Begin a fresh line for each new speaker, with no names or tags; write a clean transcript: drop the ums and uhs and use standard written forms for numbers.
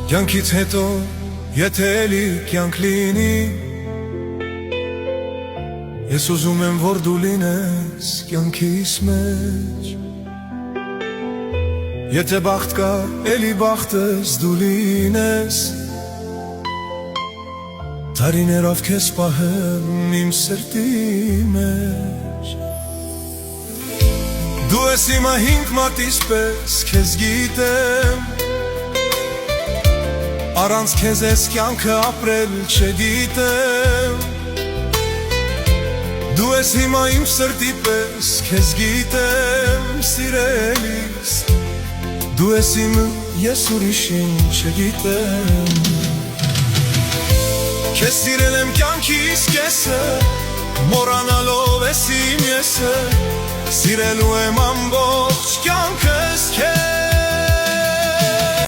Կյանքից հետո եթե էլի կյանք լինի, ես ուզում եմ որ դու լինես կյանքիս մեջ։ Եթե բախտ կա, էլի բախտս դու լինես, տարիներով քեզ պահեմ իմ սրտի մեջ։ Դու ես իմը հինգ մատիս պես, քեզ գիտեմ, առանց քեզ ես կյանքը ապրել չգիտեմ։ Դու ես հիմա իմ սրտի պես, քեզ գիտեմ, սիրելիս, դու ես իմը, ես ուրիշին չգիտեմ։ Քեզ սիրել եմ կյանքիս կեսը, մոռանալով ես իմ եսը, սիրելու եմ ամբողջ կյանքս քեզ։